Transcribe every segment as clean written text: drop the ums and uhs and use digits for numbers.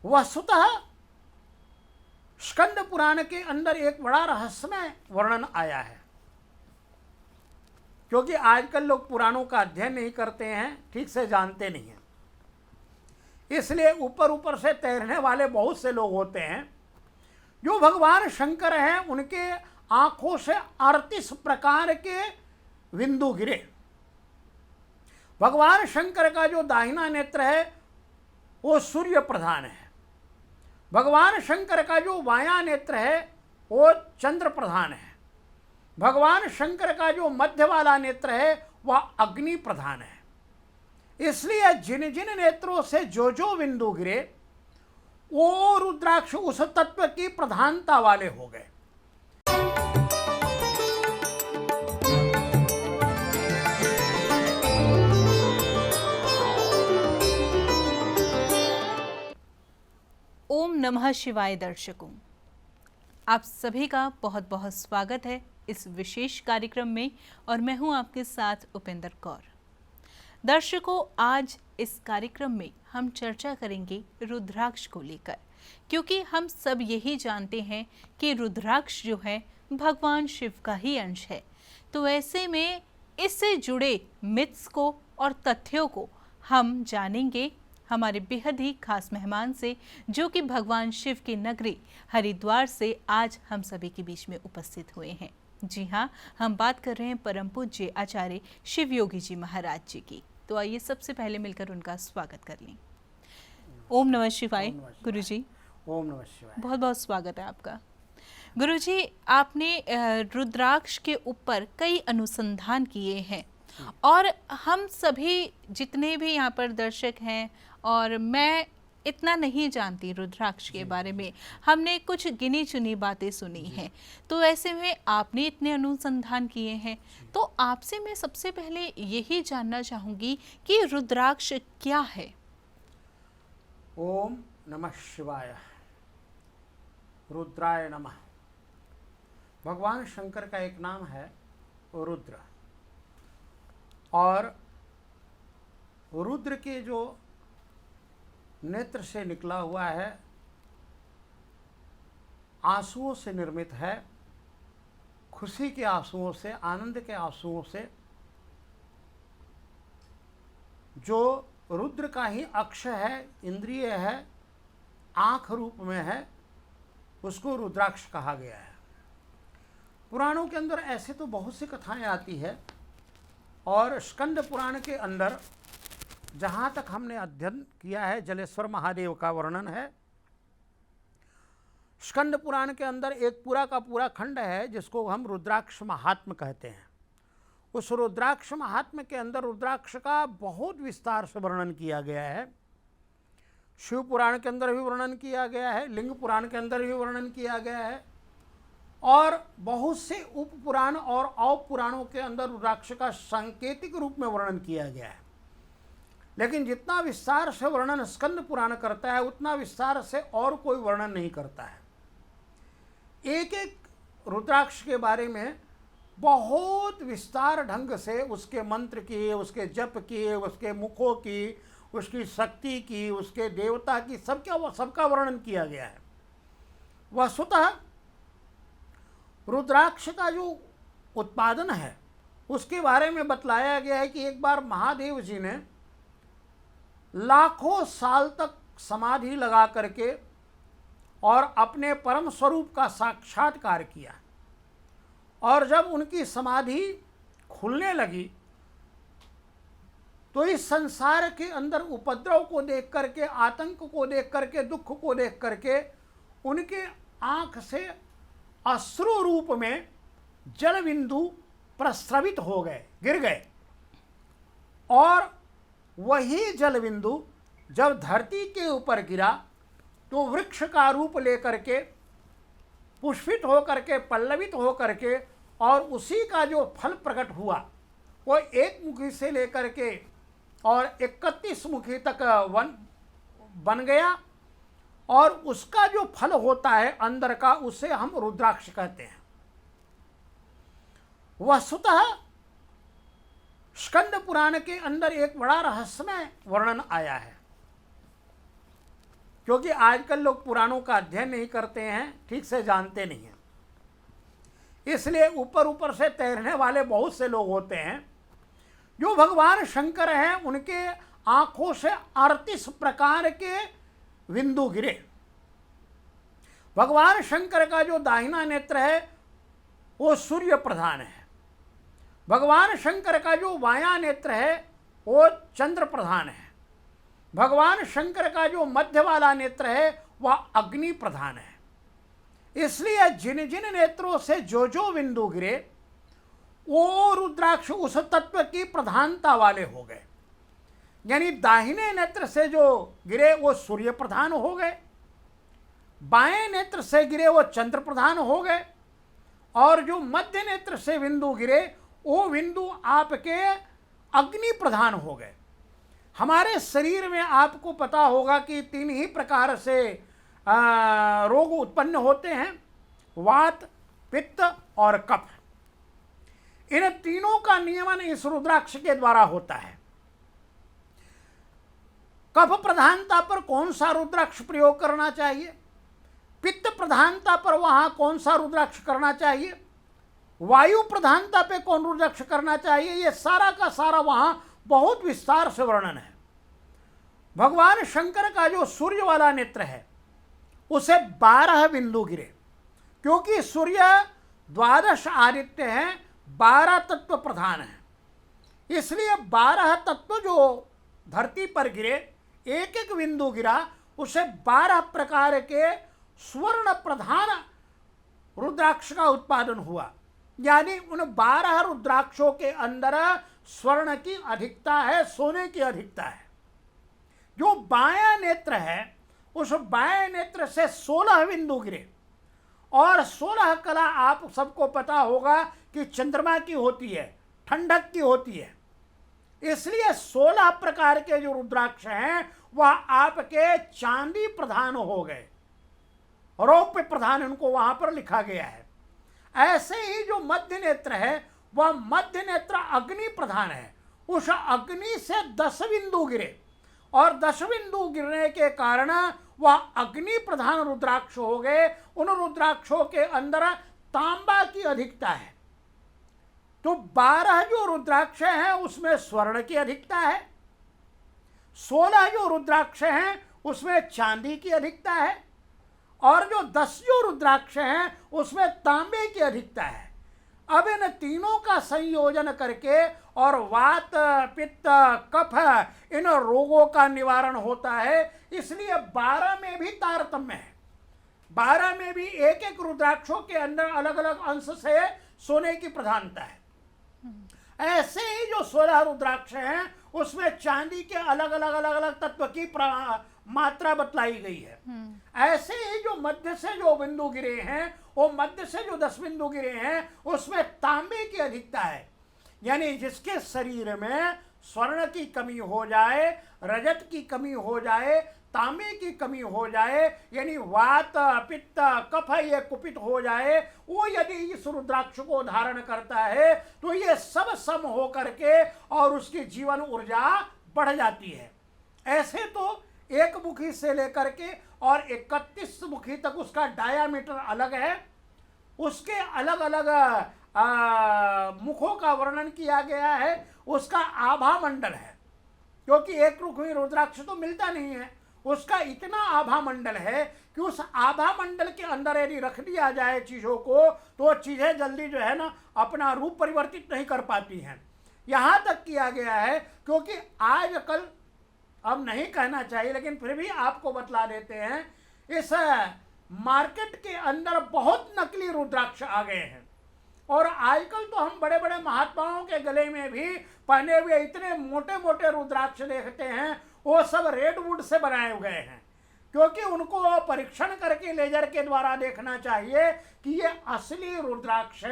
वस्तुतः स्कंद पुराण के अंदर एक बड़ा रहस्यमय वर्णन आया है, क्योंकि आजकल लोग पुराणों का अध्ययन नहीं करते हैं, ठीक से जानते नहीं हैं। इसलिए ऊपर ऊपर से तैरने वाले बहुत से लोग होते हैं। जो भगवान शंकर हैं उनके आंखों से 38 प्रकार के बिंदु गिरे। भगवान शंकर का जो दाहिना नेत्र है वो सूर्य प्रधान है। भगवान शंकर का जो बायां नेत्र है वो चंद्र प्रधान है। भगवान शंकर का जो मध्य वाला नेत्र है वह अग्नि प्रधान है। इसलिए जिन जिन नेत्रों से जो जो बिंदु गिरे वो रुद्राक्ष उस तत्व की प्रधानता वाले हो गए। ओम नमः शिवाय दर्शकों, आप सभी का बहुत बहुत स्वागत है इस विशेष कार्यक्रम में और मैं हूं आपके साथ उपेंद्र कौर। दर्शकों, आज इस कार्यक्रम में हम चर्चा करेंगे रुद्राक्ष को लेकर, क्योंकि हम सब यही जानते हैं कि रुद्राक्ष जो है भगवान शिव का ही अंश है। तो ऐसे में इससे जुड़े मिथ्स को और तथ्यों को हम जानेंगे हमारे बेहद ही खास मेहमान से, जो कि भगवान शिव की नगरी हरिद्वार से आज हम सभी के बीच में उपस्थित हुए हैं। जी हाँ, हम बात कर रहे हैं परम पूज्य आचार्य शिव योगी जी महाराज जी की। तो आइए सबसे पहले मिलकर उनका स्वागत कर लें। ओम नमः शिवाय गुरु जी। ओम नमः शिवाय। बहुत बहुत स्वागत है आपका। गुरु जी, आपने रुद्राक्ष के ऊपर कई अनुसंधान किए हैं और हम सभी जितने भी यहाँ पर दर्शक हैं और मैं इतना नहीं जानती रुद्राक्ष के बारे में, हमने कुछ गिनी चुनी बातें सुनी हैं। तो ऐसे में आपने इतने अनुसंधान किए हैं, तो आपसे मैं सबसे पहले यही जानना चाहूँगी कि रुद्राक्ष क्या है। ओम नमः शिवाय, रुद्राय नमः। भगवान शंकर का एक नाम है रुद्र, और रुद्र के जो नेत्र से निकला हुआ है आंसुओं से निर्मित है, खुशी के आंसुओं से, आनंद के आंसुओं से। जो रुद्र का ही अक्ष है, इंद्रिय है, आँख रूप में है, उसको रुद्राक्ष कहा गया है। पुराणों के अंदर ऐसे तो बहुत सी कथाएं आती है, और स्कंद पुराण के अंदर जहाँ तक हमने अध्ययन किया है जलेश्वर महादेव का वर्णन है। स्कंद पुराण के अंदर एक पूरा का पूरा खंड है जिसको हम रुद्राक्ष महात्म्य कहते हैं। उस रुद्राक्ष महात्म्य के अंदर रुद्राक्ष का बहुत विस्तार से वर्णन किया गया है। शिव पुराण के अंदर भी वर्णन किया गया है, लिंग पुराण के अंदर भी वर्णन किया गया है, और बहुत से उप पुराण और औप पुराणों के अंदर रुद्राक्ष का सांकेतिक रूप में वर्णन किया गया है। लेकिन जितना विस्तार से वर्णन स्कंद पुराण करता है उतना विस्तार से और कोई वर्णन नहीं करता है। एक एक रुद्राक्ष के बारे में बहुत विस्तार ढंग से उसके मंत्र किए, उसके जप किए, उसके मुखों की, उसकी शक्ति की, उसके देवता की, सबका वर्णन किया गया है। वस्तुतः रुद्राक्ष का जो उत्पादन है उसके बारे में बतलाया गया है कि एक बार महादेव जी ने लाखों साल तक समाधि लगा करके और अपने परम स्वरूप का साक्षात्कार किया, और जब उनकी समाधि खुलने लगी तो इस संसार के अंदर उपद्रव को देख करके, आतंक को देख करके, दुख को देख करके उनके आँख से अश्रु रूप में जल बिंदु प्रस्रवित हो गए, गिर गए। और वही जल बिंदु जब धरती के ऊपर गिरा तो वृक्ष का रूप लेकर के, पुष्पित होकर के, पल्लवित होकर के, और उसी का जो फल प्रकट हुआ वो एक मुखी से लेकर के और 31 मुखी तक बन गया, और उसका जो फल होता है अंदर का उसे हम रुद्राक्ष कहते हैं। वस्तुतः स्कंद पुराण के अंदर एक बड़ा रहस्यमय वर्णन आया है। क्योंकि आजकल लोग पुराणों का अध्ययन नहीं करते हैं, ठीक से जानते नहीं हैं, इसलिए ऊपर ऊपर से तैरने वाले बहुत से लोग होते हैं। जो भगवान शंकर हैं उनके आंखों से 38 प्रकार के बिंदु गिरे। भगवान शंकर का जो दाहिना नेत्र है वो सूर्य प्रधान है। भगवान शंकर का जो बायां नेत्र है वो चंद्र प्रधान है। भगवान शंकर का जो मध्य वाला नेत्र है वह अग्नि प्रधान है। इसलिए जिन जिन नेत्रों से जो बिंदु गिरे वो रुद्राक्ष उस तत्व की प्रधानता वाले हो गए। यानी दाहिने नेत्र से जो गिरे वो सूर्य प्रधान हो गए, बाएं नेत्र से गिरे वो चंद्र प्रधान हो गए, और जो मध्य नेत्र से बिंदु गिरे वो बिंदु आपके अग्नि प्रधान हो गए। हमारे शरीर में आपको पता होगा कि 3 ही प्रकार से रोग उत्पन्न होते हैं, वात, पित्त और कफ। इन तीनों का नियमन इस रुद्राक्ष के द्वारा होता है। कफ प्रधानता पर कौन सा रुद्राक्ष प्रयोग करना चाहिए, पित्त प्रधानता पर वहां कौन सा रुद्राक्ष करना चाहिए, वायु प्रधानता पे कौन रुद्राक्ष करना चाहिए, ये सारा का सारा वहां बहुत विस्तार से वर्णन है। भगवान शंकर का जो सूर्य वाला नेत्र है उसे 12 बिंदु गिरे, क्योंकि सूर्य 12 आदित्य हैं, 12 तत्व प्रधान है। इसलिए 12 तत्व जो धरती पर गिरे, एक एक बिंदु गिरा, उसे 12 प्रकार के स्वर्ण प्रधान रुद्राक्ष का उत्पादन हुआ। यानी उन 12 रुद्राक्षों के अंदर स्वर्ण की अधिकता है, सोने की अधिकता है। जो बायां नेत्र है उस बाएं नेत्र से 16 बिंदु गिरे, और 16 कला आप सबको पता होगा कि चंद्रमा की होती है, ठंडक की होती है। इसलिए 16 प्रकार के जो रुद्राक्ष हैं वह आपके चांदी प्रधान हो गए, रौप्य प्रधान उनको वहां पर लिखा गया है। ऐसे ही जो मध्य नेत्र है वह मध्य नेत्र अग्नि प्रधान है। उस अग्नि से 10 बिंदु गिरे, और 10 बिंदु गिरने के कारण वह अग्नि प्रधान रुद्राक्ष हो गए। उन रुद्राक्षों के अंदर तांबा की अधिकता है। तो 12 जो रुद्राक्ष हैं उसमें स्वर्ण की अधिकता है, 16 जो रुद्राक्ष हैं उसमें चांदी की अधिकता है, और जो 10 जो रुद्राक्ष हैं उसमें तांबे की अधिकता है। अब इन तीनों का संयोजन करके और वात, पित्त, कफ इन रोगों का निवारण होता है। इसलिए 12 में भी तारतम्य है। 12 में भी एक एक रुद्राक्षों के अंदर अलग अलग अंश से सोने की प्रधानता है। ऐसे ही जो 16 रुद्राक्ष हैं उसमें चांदी के अलग अलग तत्व की मात्रा बतलाई गई है। ऐसे ही जो मध्य से जो बिंदु गिरे हैं, वो मध्य से जो 10 बिंदु गिरे हैं उसमें तांबे की अधिकता है। यानी जिसके शरीर में स्वर्ण की कमी हो जाए, रजत की कमी हो जाए, तांबे की कमी हो जाए, यानी वात, पित्त, कफ ये कुपित हो जाए, वो यदि इस रुद्राक्ष को धारण करता है तो ये सब सम हो करके और उसकी जीवन ऊर्जा बढ़ जाती है। ऐसे तो एक मुखी से लेकर के और 31 मुखी तक उसका डायामीटर अलग है, उसके अलग अलग मुखों का वर्णन किया गया है। उसका आभा मंडल है, क्योंकि एक मुखी रुद्राक्ष तो मिलता नहीं है, उसका इतना आभा मंडल है कि उस आभा मंडल के अंदर यदि रख दिया जाए चीज़ों को तो चीज़ें जल्दी जो है ना अपना रूप परिवर्तित नहीं कर पाती हैं। यहाँ तक किया गया है, क्योंकि आजकल अब नहीं कहना चाहिए लेकिन फिर भी आपको बतला देते हैं, इस मार्केट के अंदर बहुत नकली रुद्राक्ष आ गए हैं। और आजकल तो हम बड़े बड़े महात्माओं के गले में भी पहने हुए इतने मोटे मोटे रुद्राक्ष देखते हैं, वो सब रेडवुड से बनाए हुए हैं, क्योंकि उनको परीक्षण करके लेजर के द्वारा देखना चाहिए कि ये असली रुद्राक्ष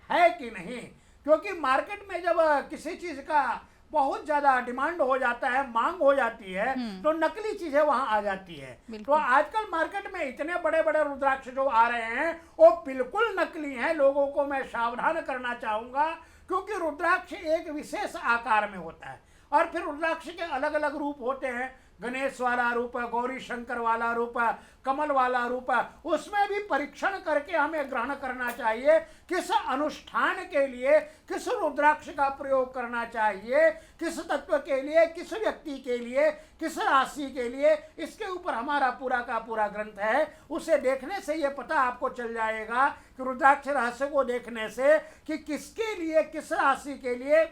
है कि नहीं। क्योंकि मार्केट में जब किसी चीज़ का बहुत ज़्यादा डिमांड हो जाता है, मांग हो जाती है, तो नकली चीज़ें वहाँ आ जाती है। तो आजकल मार्केट में इतने बड़े बड़े रुद्राक्ष जो आ रहे हैं वो बिल्कुल नकली हैं। लोगों को मैं सावधान करना चाहूँगा, क्योंकि रुद्राक्ष एक विशेष आकार में होता है और फिर रुद्राक्ष के अलग अलग रूप होते हैं। गणेश वाला रूप, गौरी शंकर वाला रूप, कमल वाला रूप, उसमें भी परीक्षण करके हमें ग्रहण करना चाहिए। किस अनुष्ठान के लिए किस रुद्राक्ष का प्रयोग करना चाहिए, किस तत्व के लिए, किस व्यक्ति के लिए, किस राशि के लिए, इसके ऊपर हमारा पूरा का पूरा ग्रंथ है। उसे देखने से ये पता आपको चल जाएगा कि रुद्राक्ष रहस्य को देखने से कि किसके लिए, किस राशि के लिए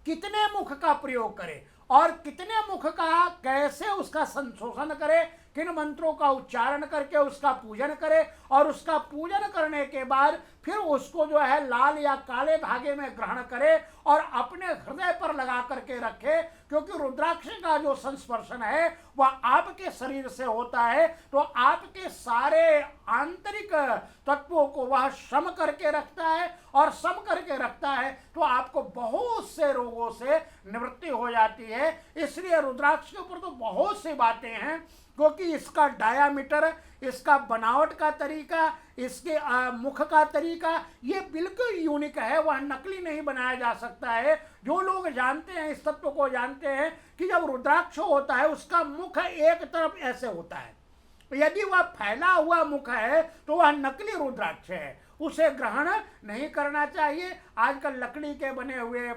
कितने मुख का प्रयोग करें और कितने मुख का कैसे उसका संशोधन करें, किन मंत्रों का उच्चारण करके उसका पूजन करें और उसका पूजन करने के बाद फिर उसको जो है लाल या काले धागे में ग्रहण करे और अपने हृदय पर लगा करके रखे, क्योंकि रुद्राक्ष का जो संस्पर्शन है वह आपके शरीर से होता है, तो आपके सारे आंतरिक तत्वों को वह सम करके रखता है और सम करके रखता है तो आपको बहुत से रोगों से निवृत्ति हो जाती है। इसलिए रुद्राक्ष के ऊपर तो बहुत सी बातें हैं, क्योंकि इसका डायामीटर, इसका बनावट का तरीका, इसके मुख का तरीका ये बिल्कुल यूनिक है, वह नकली नहीं बनाया जा सकता है। जो लोग जानते हैं, इस तत्व को जानते हैं कि जब रुद्राक्ष होता है उसका मुख एक तरफ ऐसे होता है, यदि वह फैला हुआ मुख है तो वह नकली रुद्राक्ष है, उसे ग्रहण नहीं करना चाहिए। आजकल लकड़ी के बने हुए,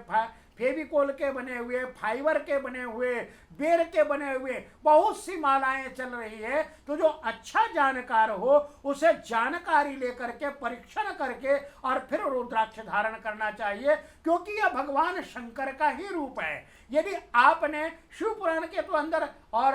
फेविकोल के बने हुए, फाइबर के बने हुए, बेर के बने हुए बहुत सी मालाएं चल रही है, तो जो अच्छा जानकार हो उसे जानकारी लेकर के परीक्षण करके और फिर रुद्राक्ष धारण करना चाहिए, क्योंकि यह भगवान शंकर का ही रूप है। यदि आपने शिव पुराण के तो अंदर और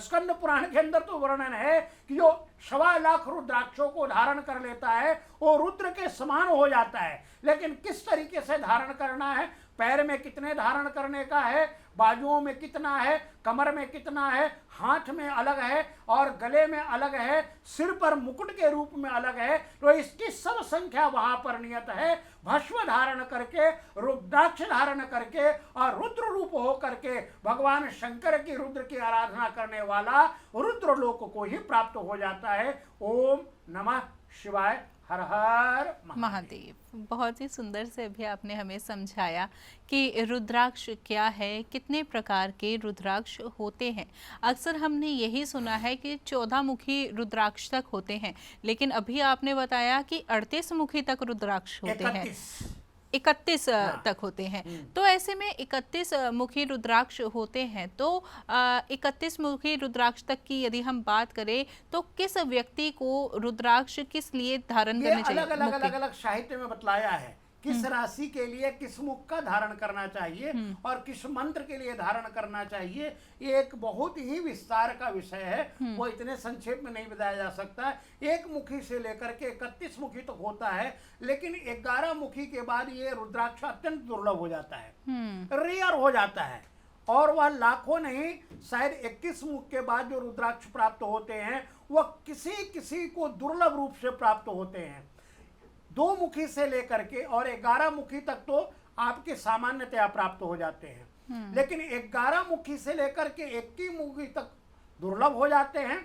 स्कंद पुराण के अंदर तो वर्णन है कि जो 1.25 लाख रुद्राक्षों को धारण कर लेता है वो रुद्र के समान हो जाता है। लेकिन किस तरीके से धारण करना है, पैर में कितने धारण करने का है, बाजुओं में कितना है, कमर में कितना है, हाथ में अलग है और गले में अलग है, सिर पर मुकुट के रूप में अलग है, तो इसकी सब संख्या वहां पर नियत है। भस्म धारण करके, रुद्राक्ष धारण करके और रुद्र रूप हो करके भगवान शंकर की, रुद्र की आराधना करने वाला रुद्र लोक को ही प्राप्त हो जाता है। ओम नमः शिवाय, हर हर महादेव। बहुत ही सुंदर से अभी आपने हमें समझाया कि रुद्राक्ष क्या है, कितने प्रकार के रुद्राक्ष होते हैं। अक्सर हमने यही सुना है कि 14 मुखी रुद्राक्ष तक होते हैं, लेकिन अभी आपने बताया कि 38 मुखी तक रुद्राक्ष होते हैं, 31 तक होते हैं। तो ऐसे में 31 मुखी रुद्राक्ष होते हैं, तो 31 मुखी रुद्राक्ष तक की यदि हम बात करें तो किस व्यक्ति को रुद्राक्ष किस लिए धारण करना चाहिए? अलग साहित्य में बतलाया है किस राशि के लिए किस मुख का धारण करना चाहिए और किस मंत्र के लिए धारण करना चाहिए। ये एक बहुत ही विस्तार का विषय है, वो इतने संक्षेप में नहीं बताया जा सकता। 1 मुखी से लेकर के 31 मुखी तक होता है, लेकिन 11 मुखी के बाद ये रुद्राक्ष अत्यंत दुर्लभ हो जाता है, रेयर हो जाता है, और वह लाखों नहीं, शायद 21 मुख के बाद जो रुद्राक्ष प्राप्त होते हैं वह किसी किसी को दुर्लभ रूप से प्राप्त होते हैं। 2 मुखी से लेकर के और 11 मुखी तक तो आपके सामान्यतया प्राप्त हो जाते हैं, लेकिन 11 मुखी से लेकर के 21 मुखी तक दुर्लभ हो जाते हैं,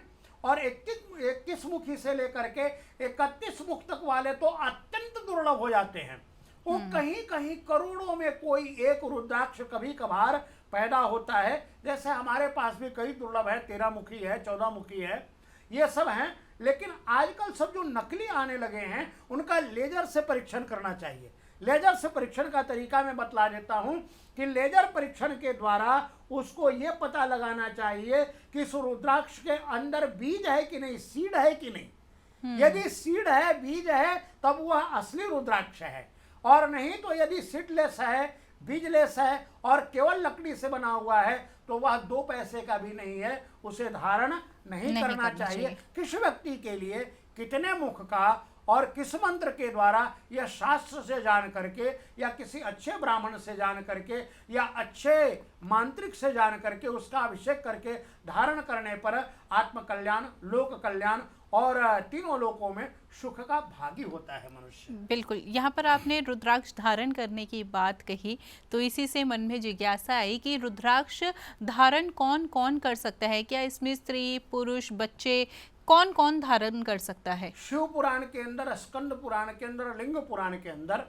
और 21 मुखी से लेकर के 31 मुख तक वाले तो अत्यंत दुर्लभ हो जाते हैं। वो कहीं कहीं करोड़ों में कोई एक रुद्राक्ष कभी कभार पैदा होता है। जैसे हमारे पास भी कई दुर्लभ है, 13 मुखी है, 14 मुखी है, ये सब हैं। लेकिन आजकल सब जो नकली आने लगे हैं उनका लेजर से परीक्षण करना चाहिए। लेजर से परीक्षण का तरीका मैं बतला देता हूं कि लेजर परीक्षण के द्वारा उसको ये पता लगाना चाहिए कि इस रुद्राक्ष के अंदर बीज है कि नहीं, सीड है कि नहीं। यदि सीड है, बीज है, तब वह असली रुद्राक्ष है, और नहीं तो यदि सीडलेस है, बीजलेस है और केवल लकड़ी से बना हुआ है तो वह 2 पैसे का भी नहीं है, उसे धारण नहीं करना चाहिए। किस व्यक्ति के लिए कितने मुख का और किस मंत्र के द्वारा, यह शास्त्र से जान करके या किसी अच्छे ब्राह्मण से जान करके या अच्छे मांत्रिक से जान करके उसका अभिषेक करके धारण करने पर आत्म कल्याण, लोक कल्याण और तीनों लोकों में सुख का भागी होता है मनुष्य। बिल्कुल। यहाँ पर आपने रुद्राक्ष धारण करने की बात कही, तो इसी से मन में जिज्ञासा आई कि रुद्राक्ष धारण कौन कौन कर सकता है? क्या इसमें स्त्री, पुरुष, बच्चे, कौन कौन धारण कर सकता है? शिव पुराण के अंदर, स्कंद पुराण के अंदर, लिंग पुराण के अंदर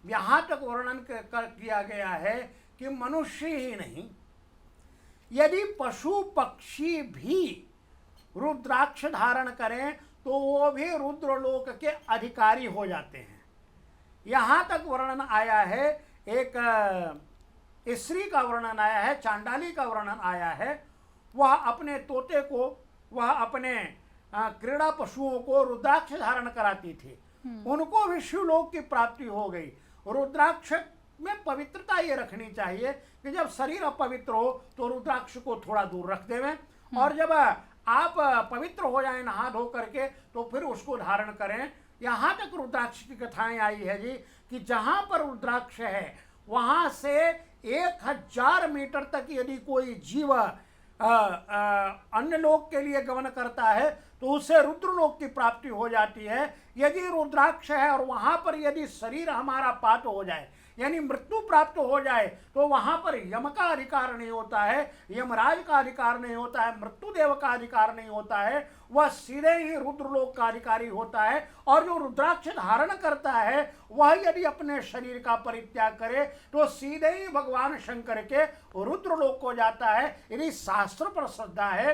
यहाँ तक वर्णन किया गया है कि मनुष्य ही नहीं, यदि पशु पक्षी भी रुद्राक्ष धारण करें तो वो भी रुद्रलोक के अधिकारी हो जाते हैं। यहाँ तक वर्णन आया है, एक स्त्री का वर्णन आया है, चांडाली का वर्णन आया है। वह अपने तोते को, वह अपने क्रीड़ा पशुओं को रुद्राक्ष धारण कराती थी, उनको भी शिवलोक की प्राप्ति हो गई। रुद्राक्ष में पवित्रता ये रखनी चाहिए कि जब शरीर अपवित्र हो तो रुद्राक्ष को थोड़ा दूर रख देवें, और जब आप पवित्र हो जाए नहा धो करके तो फिर उसको धारण करें। यहाँ तक रुद्राक्ष की कथाएं आई है जी कि जहाँ पर रुद्राक्ष है वहाँ से 1000 मीटर तक यदि कोई जीव अन्य लोक के लिए गमन करता है तो उससे रुद्रलोक की प्राप्ति हो जाती है। यदि रुद्राक्ष है और वहाँ पर यदि शरीर हमारा पात हो जाए, यानी मृत्यु प्राप्त हो जाए, तो वहाँ पर यम का अधिकार नहीं होता है, यमराज का अधिकार नहीं होता है, मृत्युदेव का अधिकार नहीं होता है, वह सीधे ही रुद्रलोक का अधिकारी होता है। और जो रुद्राक्ष धारण करता है वह यदि अपने शरीर का परित्याग करे तो सीधे ही भगवान शंकर के रुद्रलोक को जाता है। यदि शास्त्र पर श्रद्धा है,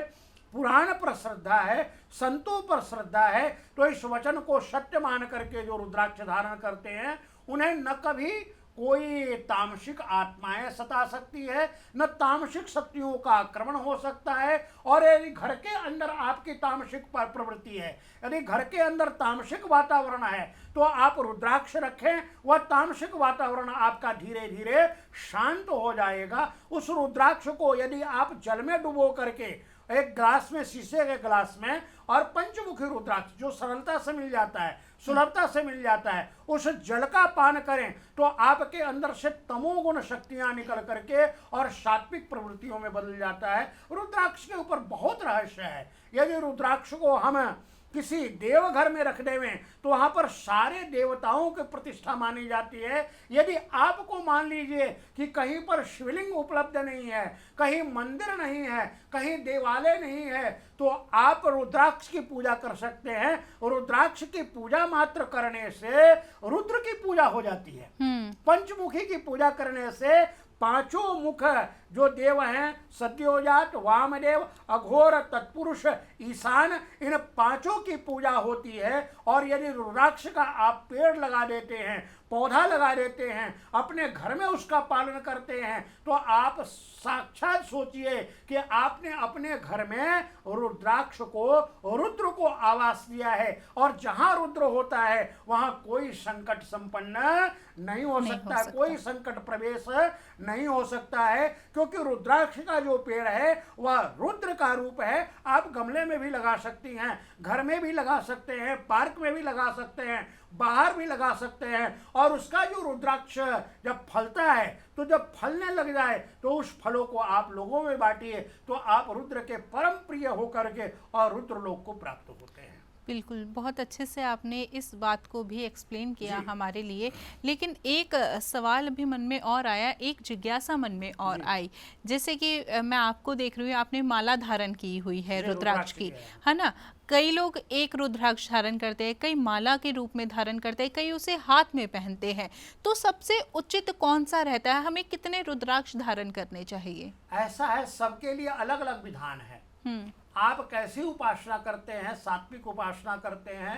पुराण पर श्रद्धा है, संतों पर श्रद्धा है, तो इस वचन को सत्य मान करके जो रुद्राक्ष धारण करते हैं उन्हें न कभी कोई तामसिक आत्माएं सता सकती है, न तामसिक शक्तियों का आक्रमण हो सकता है। और यदि घर के अंदर आपकी तामसिक प्रवृत्ति है, यदि घर के अंदर तामसिक वातावरण है, तो आप रुद्राक्ष रखें, वह तामसिक वातावरण आपका धीरे धीरे शांत हो जाएगा। उस रुद्राक्ष को यदि आप जल में डुबो करके एक ग्लास में, शीशे के ग्लास में, और पंचमुखी रुद्राक्ष जो सरलता से मिल जाता है, सुलभता से मिल जाता है, उस जल का पान करें तो आपके अंदर से तमोगुण शक्तियां निकल करके और सात्विक प्रवृत्तियों में बदल जाता है। रुद्राक्ष के ऊपर बहुत रहस्य है। यदि रुद्राक्ष को हम किसी देवघर में रख देवें तो वहाँ पर सारे देवताओं की प्रतिष्ठा मानी जाती है। यदि आपको मान लीजिए कि कहीं पर शिवलिंग उपलब्ध नहीं है, कहीं मंदिर नहीं है, कहीं देवालय नहीं है, तो आप रुद्राक्ष की पूजा कर सकते हैं। रुद्राक्ष की पूजा मात्र करने से रुद्र की पूजा हो जाती है। पंचमुखी की पूजा करने से पांचों मुख जो देव हैं, सद्योजात, वामदेव, अघोर, तत्पुरुष, ईशान, इन पांचों की पूजा होती है। और यदि रुद्राक्ष का आप पेड़ लगा देते हैं, पौधा लगा देते हैं, अपने घर में उसका पालन करते हैं, तो आप साक्षात सोचिए कि आपने अपने घर में रुद्राक्ष को, रुद्र को आवास दिया है। और जहां रुद्र होता है वहां कोई संकट संपन्न नहीं हो सकता, कोई संकट प्रवेश नहीं हो सकता है, क्योंकि रुद्राक्ष का जो पेड़ है वह रुद्र का रूप है। आप गमले में भी लगा सकती हैं, घर में भी लगा सकते हैं, पार्क में भी लगा सकते हैं, बाहर भी लगा सकते हैं। और उसका जो रुद्राक्ष जब फलता है, तो जब फलने लग जाए तो उस फलों को आप लोगों में बांटिए, तो आप रुद्र के परम प्रिय होकर के और रुद्रलोक को प्राप्त होते हैं। बिल्कुल, बहुत अच्छे से आपने इस बात को भी एक्सप्लेन किया हमारे लिए। लेकिन एक सवाल अभी मन में और आया, एक जिज्ञासा मन में और आई। जैसे कि मैं आपको देख रही हूँ, आपने माला धारण की हुई है रुद्राक्ष की, है ना। कई लोग एक रुद्राक्ष धारण करते हैं, कई माला के रूप में धारण करते हैं, कई उसे हाथ में पहनते हैं। तो सबसे उचित कौन सा रहता है? हमें कितने रुद्राक्ष धारण करने चाहिए? ऐसा है, सबके लिए अलग अलग विधान है। आप कैसी उपासना करते हैं, सात्विक उपासना करते हैं,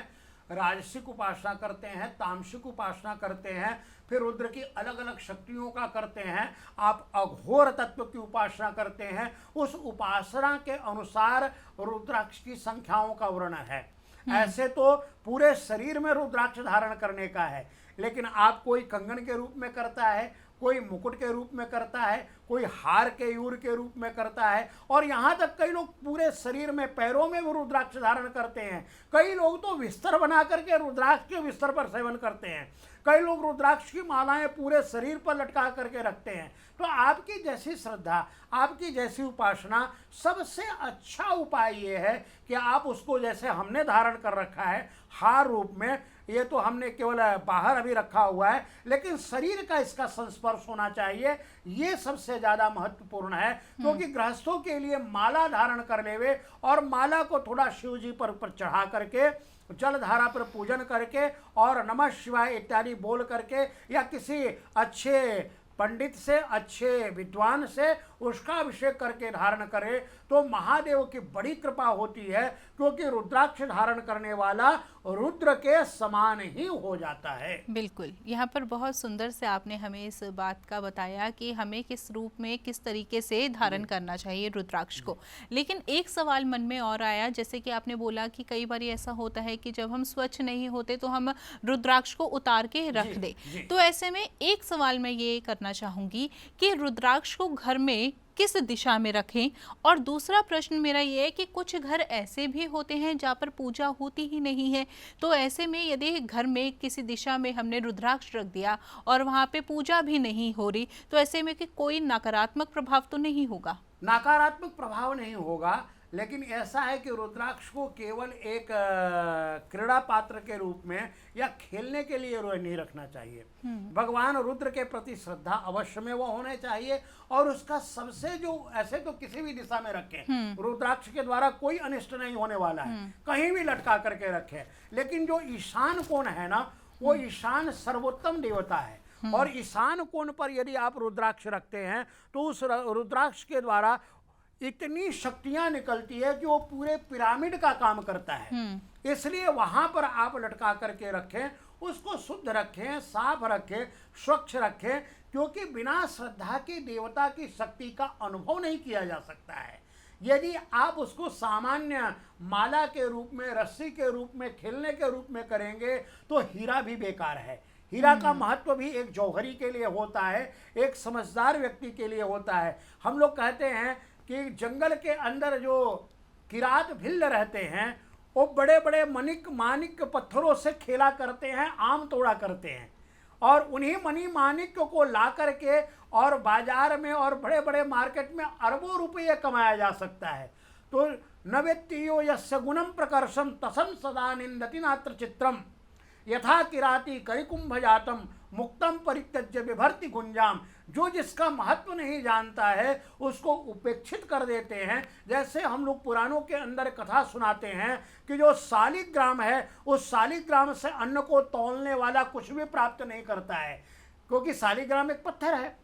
राजसिक उपासना करते हैं, तामसिक उपासना करते हैं, फिर रुद्र की अलग अलग शक्तियों का करते हैं, आप अघोर तत्व की उपासना करते हैं, उस उपासना के अनुसार रुद्राक्ष की संख्याओं का वर्णन है। ऐसे तो पूरे शरीर में रुद्राक्ष धारण करने का है, लेकिन आप कोई कंगन के रूप में करता है, कोई मुकुट के रूप में करता है, कोई हार के यूर के रूप में करता है, और यहाँ तक कई लोग पूरे शरीर में, पैरों में वो रुद्राक्ष धारण करते हैं। कई लोग तो बिस्तर बना करके रुद्राक्ष के बिस्तर पर सेवन करते हैं। कई लोग रुद्राक्ष की मालाएं पूरे शरीर पर लटका करके रखते हैं। तो आपकी जैसी श्रद्धा, आपकी जैसी उपासना, सबसे अच्छा उपाय ये है कि आप उसको, जैसे हमने धारण कर रखा है हार रूप में, ये तो हमने केवल बाहर अभी रखा हुआ है, लेकिन शरीर का इसका संस्पर्श होना चाहिए। ये सबसे ज़्यादा महत्वपूर्ण है, क्योंकि गृहस्थों के लिए माला धारण कर लेवे और माला को थोड़ा शिव जी पर चढ़ा करके, जल धारा पर पूजन करके और नमः शिवाय इत्यादि बोल करके, या किसी अच्छे पंडित से, अच्छे विद्वान से उसका अभिषेक करके धारण करे तो महादेव की बड़ी कृपा होती है, क्योंकि रुद्राक्ष धारण करने वाला रुद्र के समान ही हो जाता है। बिल्कुल, यहाँ पर बहुत सुंदर से आपने हमें इस बात का बताया कि हमें किस रूप में, किस तरीके से धारण करना चाहिए रुद्राक्ष को। लेकिन एक सवाल मन में और आया, जैसे कि आपने बोला कि कई बार ऐसा होता है कि जब हम स्वच्छ नहीं होते तो हम रुद्राक्ष को उतार के रख दे। तो ऐसे में एक सवाल मैं ये करना चाहूंगी कि रुद्राक्ष को घर में किस दिशा में रखें, और दूसरा प्रश्न मेरा ये है कि कुछ घर ऐसे भी होते हैं जहाँ पर पूजा होती ही नहीं है, तो ऐसे में यदि घर में किसी दिशा में हमने रुद्राक्ष रख दिया और वहाँ पे पूजा भी नहीं हो रही, तो ऐसे में कि कोई नकारात्मक प्रभाव तो नहीं होगा? नकारात्मक प्रभाव नहीं होगा, लेकिन ऐसा है कि रुद्राक्ष को केवल एक क्रीड़ा पात्र के रूप में या खेलने के लिए नहीं रखना चाहिए। भगवान रुद्र के प्रति श्रद्धा अवश्य में वो होने चाहिए, और उसका सबसे जो ऐसे तो किसी भी दिशा में रखें, रुद्राक्ष के द्वारा कोई अनिष्ट नहीं होने वाला है, कहीं भी लटका करके रखें। लेकिन जो ईशान कोण है ना, वो ईशान सर्वोत्तम देवता है, और ईशान कोण पर यदि आप रुद्राक्ष रखते हैं तो उस रुद्राक्ष के द्वारा इतनी शक्तियां निकलती है कि वो पूरे पिरामिड का काम करता है। इसलिए वहां पर आप लटका करके रखें, उसको शुद्ध रखें, साफ रखें, स्वच्छ रखें, क्योंकि बिना श्रद्धा की देवता की शक्ति का अनुभव नहीं किया जा सकता है। यदि आप उसको सामान्य माला के रूप में, रस्सी के रूप में, खेलने के रूप में करेंगे तो हीरा भी बेकार है। हीरा का महत्व भी एक जौहरी के लिए होता है, एक समझदार व्यक्ति के लिए होता है। हम लोग कहते हैं कि जंगल के अंदर जो किरात भिल्ल रहते हैं वो बड़े बड़े मानिक पत्थरों से खेला करते हैं, आम तोड़ा करते हैं, और उन्हीं मणि माणिक को ला करके और बाजार में और बड़े बड़े मार्केट में अरबों रुपये कमाया जा सकता है। तो नवेत्तियो यस्य गुणम प्रकर्षम तसं सदा निंदति नात्र चित्रम यथा किराती करिकुंभ जातम मुक्तम परित्यज्य विभर्ति गुंजाम। जो जिसका महत्व नहीं जानता है उसको उपेक्षित कर देते हैं। जैसे हम लोग पुराणों के अंदर कथा सुनाते हैं कि जो शालिग्राम है, उस शालिग्राम से अन्न को तौलने वाला कुछ भी प्राप्त नहीं करता है, क्योंकि शालिग्राम एक पत्थर है,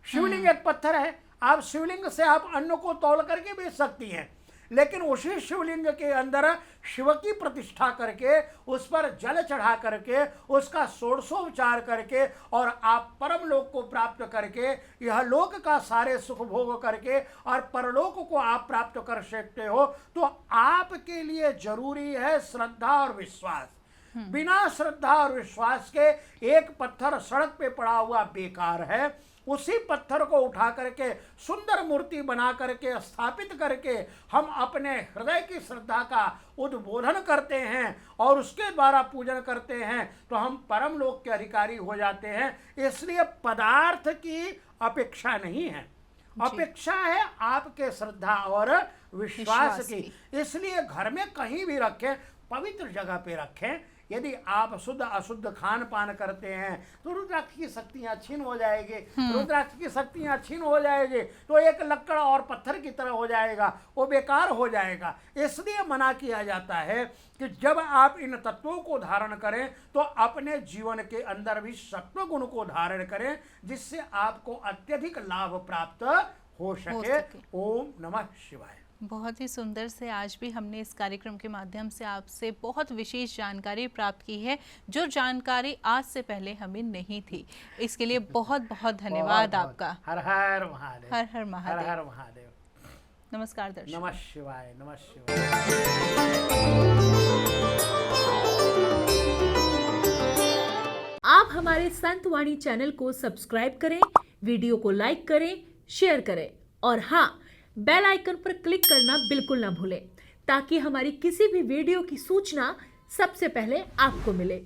शिवलिंग एक पत्थर है। आप शिवलिंग से आप अन्न को तौल करके बेच सकती हैं, लेकिन उसी शिवलिंग के अंदर शिव की प्रतिष्ठा करके, उस पर जल चढ़ा करके, उसका षोडशोपचार करके, और आप परम लोक को प्राप्त करके, यह लोक का सारे सुख भोग करके और परलोक को आप प्राप्त कर सकते हो। तो आपके लिए जरूरी है श्रद्धा और विश्वास। बिना श्रद्धा और विश्वास के एक पत्थर सड़क पे पड़ा हुआ बेकार है। उसी पत्थर को उठा करके सुंदर मूर्ति बना करके स्थापित करके हम अपने हृदय की श्रद्धा का उद्बोधन करते हैं और उसके द्वारा पूजन करते हैं, तो हम परम लोक के अधिकारी हो जाते हैं। इसलिए पदार्थ की अपेक्षा नहीं है, अपेक्षा है आपके श्रद्धा और विश्वास की। इसलिए घर में कहीं भी रखें, पवित्र जगह पे रखें। यदि आप शुद्ध अशुद्ध खान पान करते हैं तो रुद्राक्ष की शक्तियाँ छीन हो जाएगी। रुद्राक्ष की शक्तियाँ छीन हो जाएगी तो एक लक्कड़ और पत्थर की तरह हो जाएगा, वो बेकार हो जाएगा। इसलिए मना किया जाता है कि जब आप इन तत्वों को धारण करें तो अपने जीवन के अंदर भी सत्व गुण को धारण करें, जिससे आपको अत्यधिक लाभ प्राप्त हो सके। ओम नमः शिवाय। बहुत ही सुंदर से आज भी हमने इस कार्यक्रम के माध्यम से आपसे बहुत विशेष जानकारी प्राप्त की है, जो जानकारी आज से पहले हमें नहीं थी। इसके लिए बहुत बहुत धन्यवाद आपका। हर हर महादेव। हर हर महादेव। हर हर महादेव। नमस्कार दर्शक। नमः शिवाय। नमः शिवाय। आप हमारे संतवाणी चैनल को सब्सक्राइब करें, वीडियो को लाइक करें, शेयर करें, और हाँ, बेल आइकन पर क्लिक करना बिल्कुल ना भूलें, ताकि हमारी किसी भी वीडियो की सूचना सबसे पहले आपको मिले।